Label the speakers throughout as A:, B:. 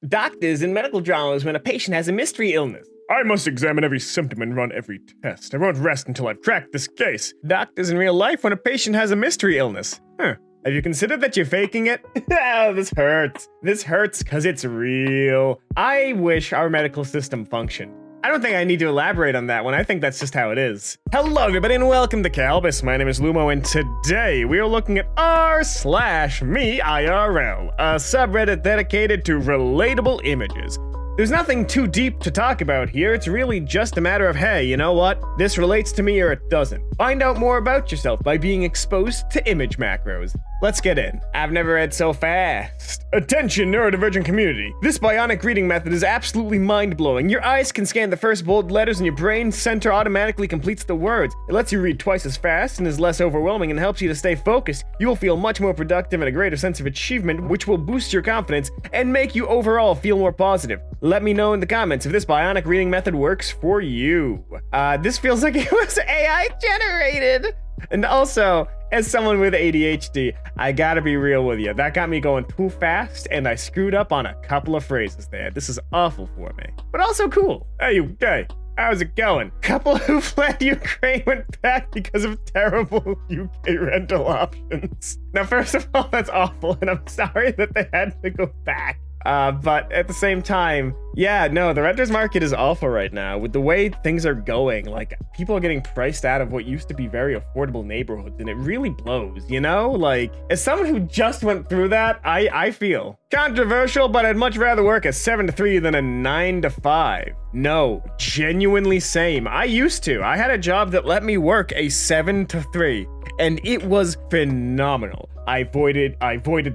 A: Doctors in medical dramas when a patient has a mystery illness.
B: I must examine every symptom and run every test. I won't rest until I've cracked this case.
A: Doctors in real life when a patient has a mystery illness. Have you considered that you're faking it? This hurts. This hurts because it's real. I wish our medical system functioned. I don't think I need to elaborate on that one. I think that's just how it is. Hello, everybody, and welcome to Kalbus. My name is Lumo, and today we are looking at r/MeIRL, a subreddit dedicated to relatable images. There's nothing too deep to talk about here. It's really just a matter of, hey, you know what? This relates to me or it doesn't. Find out more about yourself by being exposed to image macros. Let's get in. I've never read so fast.
B: Attention, neurodivergent community.
A: This bionic reading method is absolutely mind-blowing. Your eyes can scan the first bold letters and your brain center automatically completes the words. It lets you read twice as fast and is less overwhelming and helps you to stay focused. You will feel much more productive and a greater sense of achievement, which will boost your confidence and make you overall feel more positive. Let me know in the comments if this bionic reading method works for you. This feels like it was AI generated. And also, as someone with ADHD, I gotta be real with you. That got me going too fast, and I screwed up on a couple of phrases there. This is awful for me, but also cool.
B: Hey, UK, how's it going?
A: Couple who fled Ukraine went back because of terrible UK rental options. Now, first of all, that's awful, and I'm sorry that they had to go back. But at the same time, yeah, no, the renters market is awful right now. With the way things are going, like, people are getting priced out of what used to be very affordable neighborhoods, and it really blows, you know? Like, as someone who just went through that, I feel controversial, but I'd much rather work a 7 to 3 than a 9 to 5. No, genuinely same. I used to. I had a job that let me work a 7 to 3, and it was phenomenal. I avoided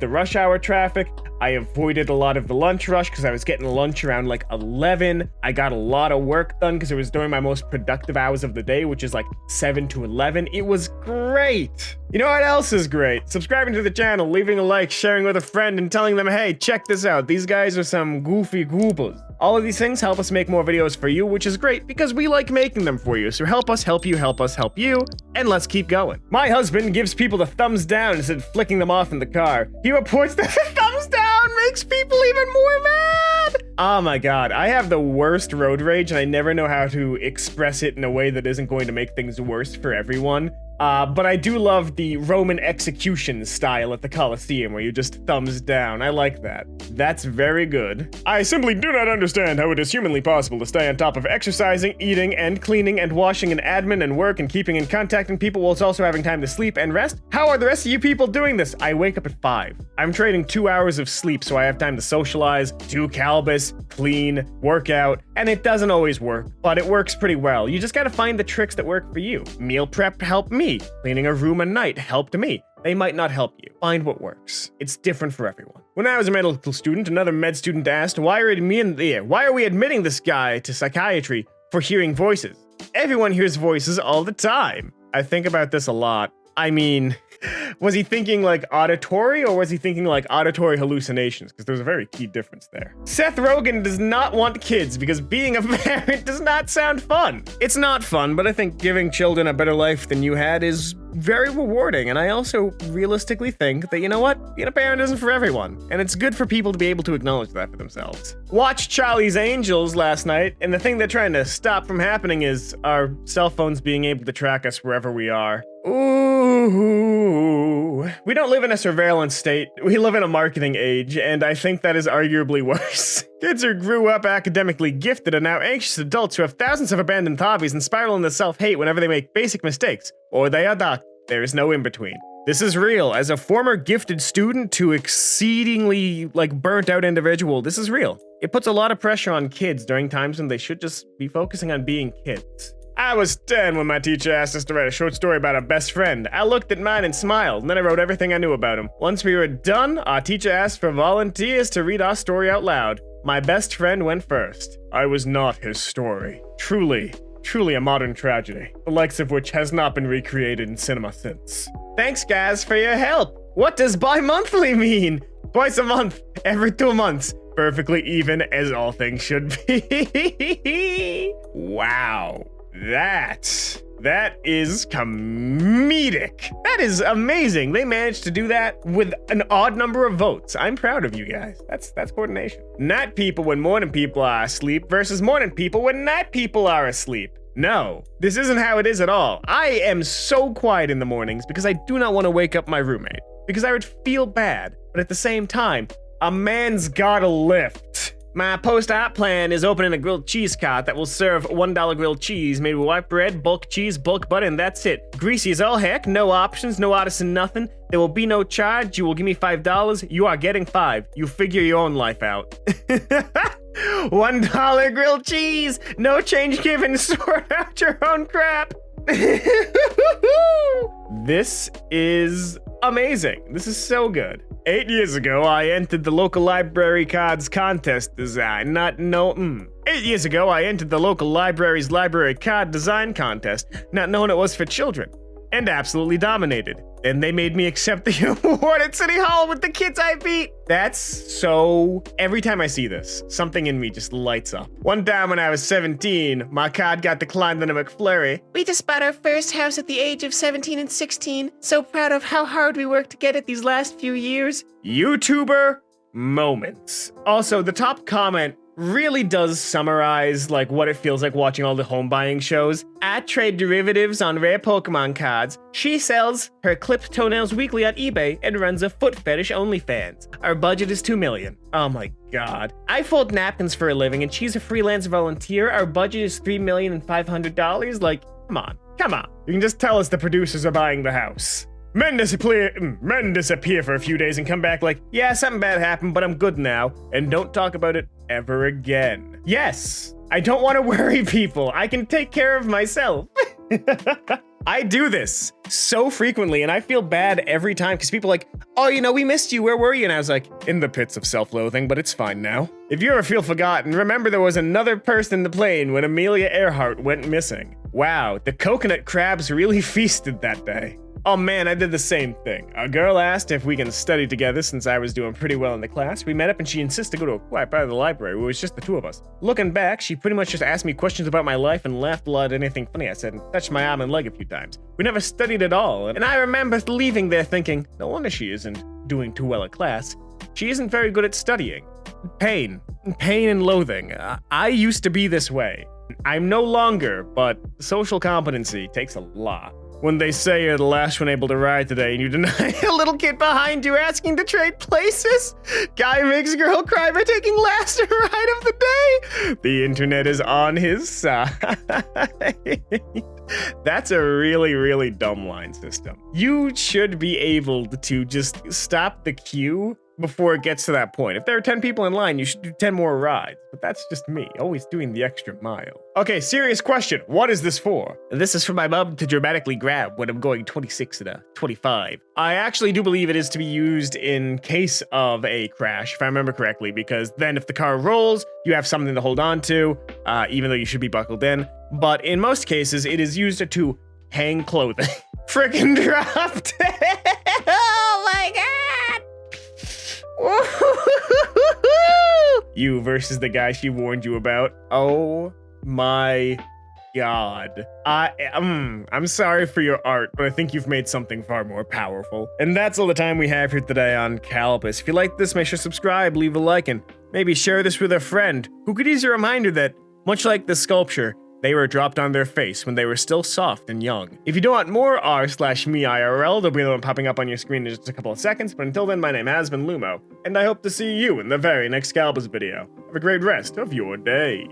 A: the rush hour traffic. I avoided a lot of the lunch rush because I was getting lunch around like 11. I got a lot of work done because it was during my most productive hours of the day, which is like 7 to 11. It was great. You know what else is great? Subscribing to the channel, leaving a like, sharing with a friend, and telling them, hey, check this out. These guys are some goofy goobas. All of these things help us make more videos for you, which is great because we like making them for you. So help us help you, help us help you, and let's keep going. My husband gives people the thumbs down instead of flicking them off in the car. He reports that the thumbs down makes people even more mad. Oh my god, I have the worst road rage and I never know how to express it in a way that isn't going to make things worse for everyone. But I do love the Roman execution style at the Colosseum where you just thumbs down. I like that. That's very good.
B: I simply do not understand how it is humanly possible to stay on top of exercising, eating, and cleaning, and washing, and admin, and work, and keeping and contacting people whilst also having time to sleep and rest.
A: How are the rest of you people doing this? I wake up at 5.
B: I'm trading 2 hours of sleep so I have time to socialize, do Kalbus, clean, work out,
A: and it doesn't always work, but it works pretty well. You just gotta find the tricks that work for you. Meal prep helped me. Cleaning a room a night helped me. They might not help you. Find what works. It's different for everyone.
B: When I was a medical student, another med student asked, why are we admitting this guy to psychiatry for hearing voices?
A: Everyone hears voices all the time. I think about this a lot. I mean, was he thinking like auditory or was he thinking like auditory hallucinations? Because there's a very key difference there. Seth Rogen does not want kids because being a parent does not sound fun. It's not fun, but I think giving children a better life than you had is very rewarding. And I also realistically think that, you know what? Being a parent isn't for everyone. And it's good for people to be able to acknowledge that for themselves. Watched Charlie's Angels last night, and the thing they're trying to stop from happening is our cell phones being able to track us wherever we are. Ooh. We don't live in a surveillance state. We live in a marketing age, and I think that is arguably worse. Kids who grew up academically gifted are now anxious adults who have thousands of abandoned hobbies and spiral into self-hate whenever they make basic mistakes, or they are not. There is no in-between. This is real. As a former gifted student to exceedingly, burnt out individual, this is real. It puts a lot of pressure on kids during times when they should just be focusing on being kids.
B: I was 10 when my teacher asked us to write a short story about our best friend. I looked at mine and smiled, and then I wrote everything I knew about him. Once we were done, our teacher asked for volunteers to read our story out loud. My best friend went first.
A: I was not his story. Truly a modern tragedy, the likes of which has not been recreated in cinema since. Thanks, guys, for your help. What does bi-monthly mean? Twice a month, every 2 months. Perfectly even, as all things should be. Wow.
B: That is comedic. That is amazing. They managed to do that with an odd number of votes. I'm proud of you guys. That's coordination. Night people when morning people are asleep versus morning people when night people are asleep. No, this isn't how it is at all. I am so quiet in the mornings because I do not want to wake up my roommate, because I would feel bad, but at the same time, a man's gotta lift. My post-op plan is opening a grilled cheese cart that will serve $1 grilled cheese made with white bread, bulk cheese, bulk butter, and that's it. Greasy as all heck, no options, no artisan nothing. There will be no charge. You will give me $5. You are getting 5. You figure your own life out. $1 grilled cheese, no change given, sort out your own crap. This is amazing. This is so good. 8 years ago, I entered the local library cards contest design, 8 years ago, I entered the local library's library card design contest, not knowing it was for children, and absolutely dominated. Then they made me accept the award at City Hall with the kids I beat. That's so... Every time I see this, something in me just lights up. One time when I was 17, my card got declined on a McFlurry.
C: We just bought our first house at the age of 17 and 16. So proud of how hard we worked to get it these last few years.
B: YouTuber moments. Also, the top comment really does summarize like what it feels like watching all the home buying shows. I trade derivatives on rare Pokemon cards. She sells her clipped toenails weekly on eBay and runs a foot fetish OnlyFans. Our budget is $2 million. Oh my god. I fold napkins for a living and she's a freelance volunteer. Our budget is $3,500,000. Like, come on. You can just tell us the producers are buying the house. Men disappear for a few days and come back like, yeah, something bad happened, but I'm good now, and don't talk about it ever again. Yes, I don't want to worry people. I can take care of myself. I do this so frequently, and I feel bad every time because people are like, oh, we missed you. Where were you? And I was like, in the pits of self-loathing, but it's fine now. If you ever feel forgotten, remember there was another person in the plane when Amelia Earhart went missing. Wow, the coconut crabs really feasted that day. Oh man, I did the same thing. A girl asked if we can study together since I was doing pretty well in the class. We met up and she insisted to go to a quiet part of the library where it was just the two of us. Looking back, she pretty much just asked me questions about my life and laughed a lot at anything funny I said and touched my arm and leg a few times. We never studied at all, and I remember leaving there thinking, no wonder she isn't doing too well at class. She isn't very good at studying. Pain and loathing. I used to be this way. I'm no longer, but social competency takes a lot. When they say you're the last one able to ride today and you deny a little kid behind you asking to trade places, guy makes girl cry by taking last ride of the day, the internet is on his side. That's a really, really dumb line system. You should be able to just stop the queue before it gets to that point. If there are 10 people in line, you should do 10 more rides. But that's just me, always doing the extra mile. Okay, serious question. What is this for? This is for my mom to dramatically grab when I'm going 26 and a 25. I actually do believe it is to be used in case of a crash, if I remember correctly, because then if the car rolls, you have something to hold on to, even though you should be buckled in. But in most cases, it is used to hang clothing. Frickin' dropped.
C: Oh my god!
B: You versus the guy she warned you about. Oh my god. I'm sorry for your art, but I think you've made something far more powerful. And that's all the time we have here today on Kalbus. If you like this, make sure to subscribe, leave a like, and maybe share this with a friend who could use a reminder that, much like the sculpture, they were dropped on their face when they were still soft and young. If you don't want more r/MeIRL, there'll be another one popping up on your screen in just a couple of seconds, but until then, my name has been Lumo, and I hope to see you in the very next Kalbus video. Have a great rest of your day.